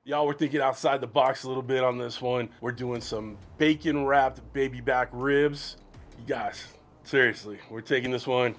Y'all, we're thinking outside the box a little bit on this one. We're doing some bacon wrapped baby back ribs. You guys, seriously, we're taking this one,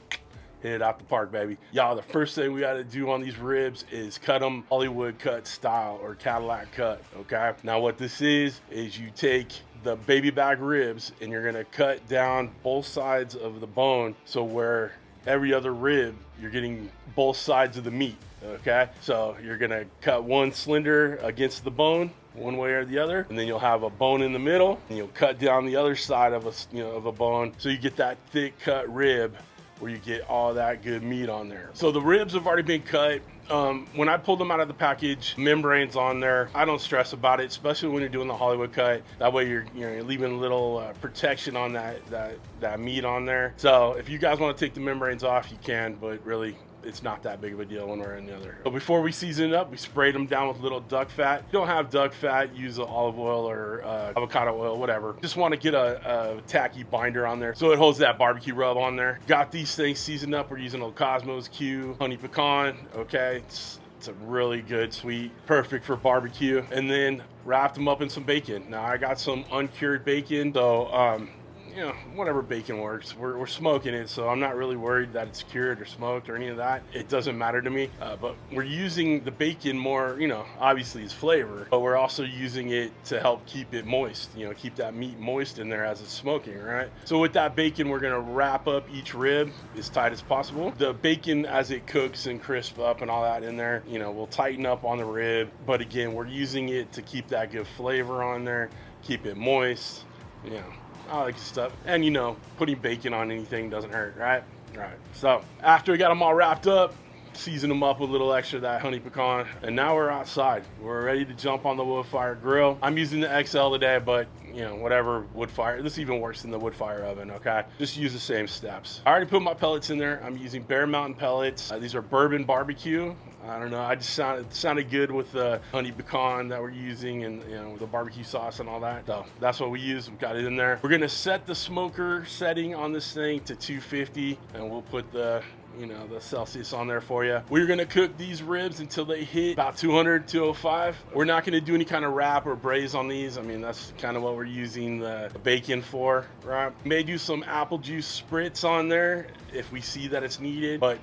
hit it out the park, baby. Y'all, the first thing we gotta do on these ribs is cut them Hollywood cut style or Cadillac cut, okay? Now what this is you take the baby back ribs and you're gonna cut down both sides of the bone, so where every other rib, you're getting both sides of the meat, okay? So you're gonna cut one slender against the bone, one way or the other, and then you'll have a bone in the middle, and you'll cut down the other side of a bone, so you get that thick cut rib where you get all that good meat on there. So the ribs have already been cut. When I pulled them out of the package, membranes on there. I don't stress about it, especially when you're doing the Hollywood cut. That way you're leaving a little protection on that meat on there. So if you guys want to take the membranes off, you can, but really it's not that big of a deal one way or the other. But before we season it up, we sprayed them down with a little duck fat. If you don't have duck fat, use olive oil or avocado oil, whatever. Just want to get a tacky binder on there so it holds that barbecue rub on there. Got these things seasoned up. We're using a Kosmo's Q honey pecan, okay? It's a really good sweet, perfect for barbecue. And then wrapped them up in some bacon. Now I got some uncured bacon, so whatever bacon works. We're smoking it, so I'm not really worried that it's cured or smoked or any of that. It doesn't matter to me, but we're using the bacon more, obviously it's flavor, but we're also using it to help keep it moist, keep that meat moist in there as it's smoking, right? So with that bacon, we're gonna wrap up each rib as tight as possible. The bacon, as it cooks and crisps up and all that in there, will tighten up on the rib, but again, we're using it to keep that good flavor on there, keep it moist, all that good stuff. And putting bacon on anything doesn't hurt, right? Right. So after we got them all wrapped up, season them up with a little extra of that honey pecan, and now we're outside. We're ready to jump on the Woodfire grill. I'm using the XL today, but whatever Woodfire, this even works in the Woodfire oven, okay? Just use the same steps. I already put my pellets in there. I'm using Bear Mountain pellets. These are bourbon barbecue. I don't know, I just sounded good with the honey pecan that we're using and the barbecue sauce and all that. So that's what we use. We've got it in there. We're gonna set the smoker setting on this thing to 250, and we'll put the Celsius on there for you. We're gonna cook these ribs until they hit about 200, 205. We're not gonna do any kind of wrap or braise on these. I mean, that's kind of what we're using the bacon for, right? May do some apple juice spritz on there if we see that it's needed, but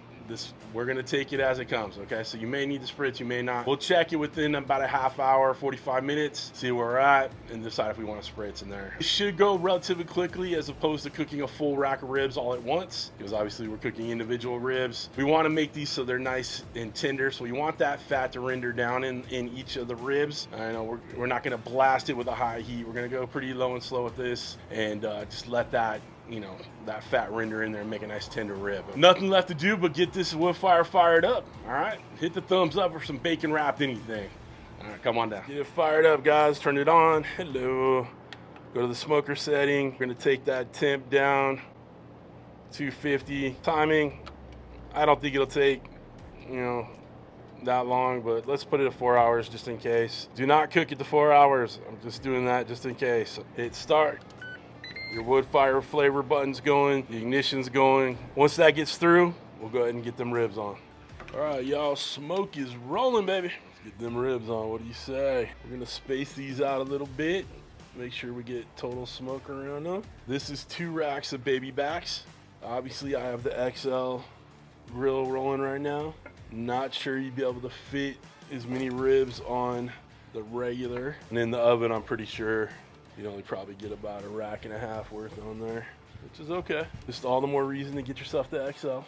we're gonna take it as it comes, okay? So you may need the spritz, you may not. We'll check it within about a half hour, 45 minutes, see where we're at, and decide if we want to spritz in there. It should go relatively quickly as opposed to cooking a full rack of ribs all at once, because obviously we're cooking individual ribs. We want to make these so they're nice and tender, so we want that fat to render down in each of the ribs. I know we're not gonna blast it with a high heat. We're gonna go pretty low and slow with this, and just let that that fat render in there and make a nice tender rib. Nothing left to do but get this Woodfire fired up. All right, hit the thumbs up for some bacon wrapped anything. All right, come on down. Get it fired up, guys. Turn it on. Hello. Go to the smoker setting. We're gonna take that temp down, 250. Timing, I don't think it'll take, that long, but let's put it at 4 hours just in case. Do not cook it to 4 hours. I'm just doing that just in case. Hit start. Your Woodfire flavor button's going, the ignition's going. Once that gets through, we'll go ahead and get them ribs on. All right, y'all, smoke is rolling, baby. Let's get them ribs on. What do you say? We're gonna space these out a little bit. Make sure we get total smoke around them. This is 2 racks of baby backs. Obviously, I have the XL grill rolling right now. Not sure you'd be able to fit as many ribs on the regular. And in the oven, I'm pretty sure you'd only probably get about 1.5 racks worth on there, which is okay. Just all the more reason to get yourself the XL.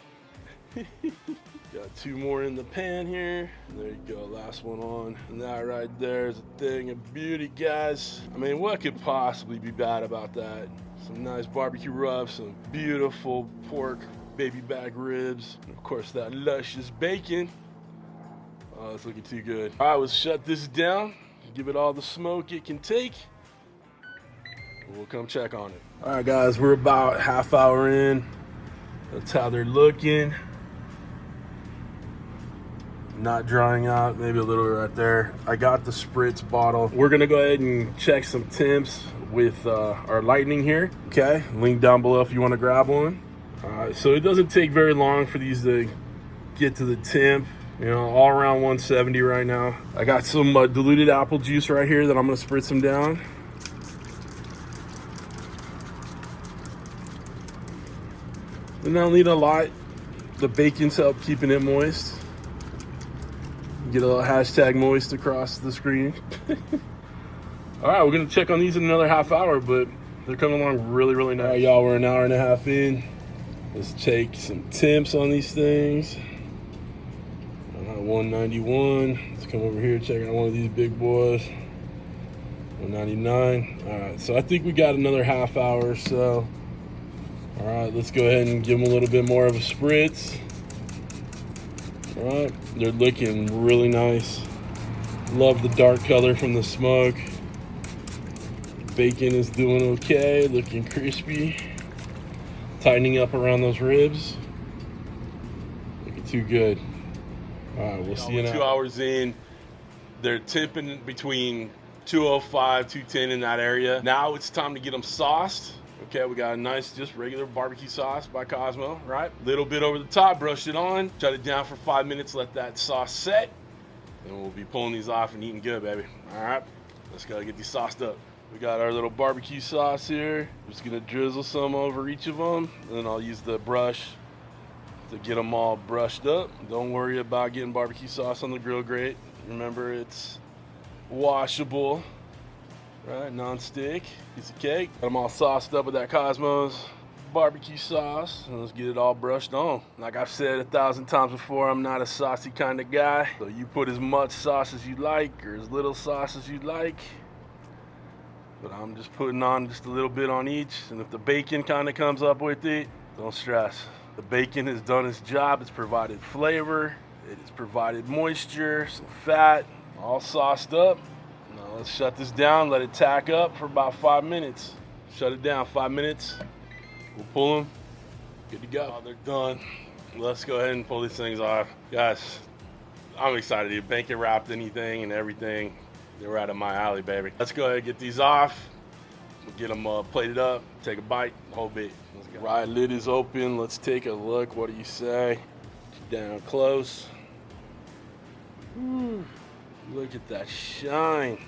Got 2 more in the pan here. There you go, last one on. And that right there is a thing of beauty, guys. I mean, what could possibly be bad about that? Some nice barbecue rub, some beautiful pork baby back ribs, and of course that luscious bacon. Oh, it's looking too good. All right, let's shut this down, give it all the smoke it can take. We'll come check on it. All right, guys, we're about half hour in. That's how they're looking. Not drying out, maybe a little right there. I got the spritz bottle. We're gonna go ahead and check some temps with our lightning here. Okay, link down below if you wanna grab one. So it doesn't take very long for these to get to the temp. You know, all around 170 right now. I got some diluted apple juice right here that I'm gonna spritz some down. And I don't need a lot. The bacon's help keeping it moist. Get a little hashtag moist across the screen. All right, we're gonna check on these in another half hour, but they're coming along really, really nice. All right, y'all, we're an hour and a half in. Let's take some temps on these things. 191. Let's come over here, check out one of these big boys. 199. All right, so I think we got another half hour or so. All right, let's go ahead and give them a little bit more of a spritz. All right, they're looking really nice. Love the dark color from the smoke. Bacon is doing okay, looking crispy. Tightening up around those ribs. Looking too good. All right, we'll see you in 2 hours in. They're tipping between 205, 210 in that area. Now it's time to get them sauced. Okay, we got a nice, just regular barbecue sauce by Kosmo, right? Little bit over the top, brushed it on, shut it down for 5 minutes, let that sauce set. And we'll be pulling these off and eating good, baby. All right, let's go get these sauced up. We got our little barbecue sauce here. Just gonna drizzle some over each of them. And then I'll use the brush to get them all brushed up. Don't worry about getting barbecue sauce on the grill grate. Remember, it's washable, right? Non-stick, piece of cake. Got them all sauced up with that Kosmo's barbecue sauce. And let's get it all brushed on. Like I've said 1,000 times before, I'm not a saucy kind of guy. So you put as much sauce as you like or as little sauce as you like. But I'm just putting on just a little bit on each. And if the bacon kind of comes up with it, don't stress. The bacon has done its job. It's provided flavor. It has provided moisture, some fat, all sauced up. Now let's shut this down, let it tack up for about 5 minutes. Shut it down, 5 minutes. We'll pull them, good to go. Oh, they're done. Let's go ahead and pull these things off. Guys, I'm excited. You bacon wrapped anything and everything. They're right up my alley, baby. Let's go ahead and get these off. We'll get them plated up, take a bite, the whole bit. Right, lid is open. Let's take a look. What do you say? Down close. Ooh, look at that shine.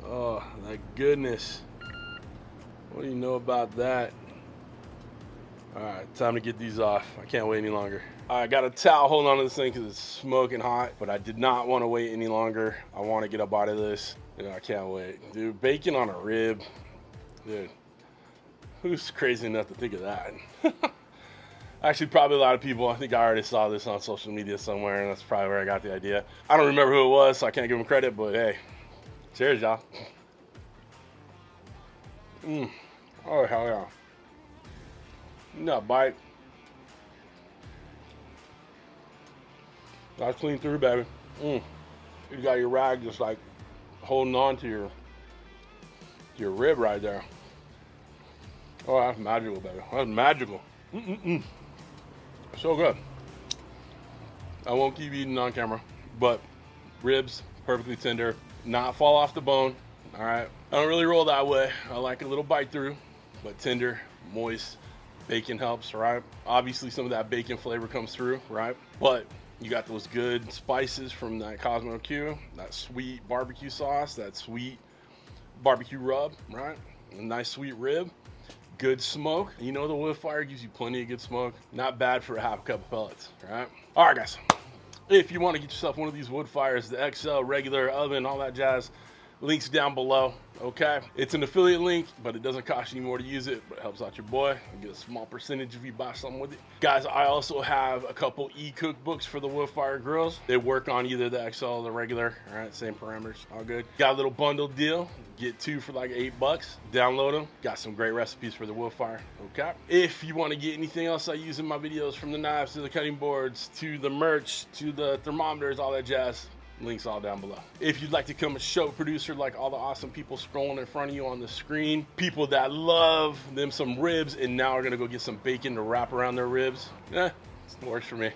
Oh, my goodness. What do you know about that? All right, time to get these off. I can't wait any longer. I got a towel holding on to this thing because it's smoking hot, but I did not want to wait any longer. I want to get up out of this. You know, I can't wait. Dude, bacon on a rib. Dude, who's crazy enough to think of that? Actually, probably a lot of people. I think I already saw this on social media somewhere, and that's probably where I got the idea. I don't remember who it was, so I can't give them credit, but hey, cheers, y'all. Oh, hell yeah. No, bite. That's clean through, baby. You got your rag just like holding on to your rib right there. Oh, that's magical, baby. That's magical. So good. I won't keep eating on camera, but ribs, perfectly tender, not fall off the bone. All right. I don't really roll that way. I like a little bite through, but tender, moist. Bacon helps, right? Obviously, some of that bacon flavor comes through, right? But you got those good spices from that Kosmo Q, that sweet barbecue sauce, that sweet barbecue rub, right? A nice sweet rib, good smoke. You know, the wood fire gives you plenty of good smoke. Not bad for a half cup of pellets, right? All right, guys. If you want to get yourself one of these wood fires, the XL, regular, oven, all that jazz, links down below, okay? It's an affiliate link, but it doesn't cost you any more to use it, but it helps out your boy. You get a small percentage if you buy something with it. Guys, I also have a couple e-cookbooks for the Woodfire grills. They work on either the XL or the regular, all right? Same parameters, all good. Got a little bundle deal. Get 2 for like $8. Download them. Got some great recipes for the Woodfire, okay? If you want to get anything else I use in my videos, from the knives to the cutting boards, to the merch, to the thermometers, all that jazz, links all down below. If you'd like to become a show producer like all the awesome people scrolling in front of you on the screen, people that love them some ribs and now are gonna go get some bacon to wrap around their ribs, it works for me.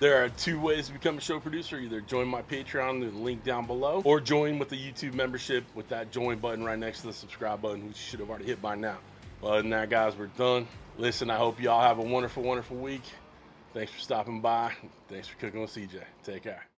There are 2 ways to become a show producer. Either join my Patreon, the link down below, or join with the YouTube membership with that join button right next to the subscribe button, which you should have already hit by now. But other than that, guys, we're done. Listen, I hope y'all have a wonderful, wonderful week. Thanks for stopping by. Thanks for cooking with CJ. Take care.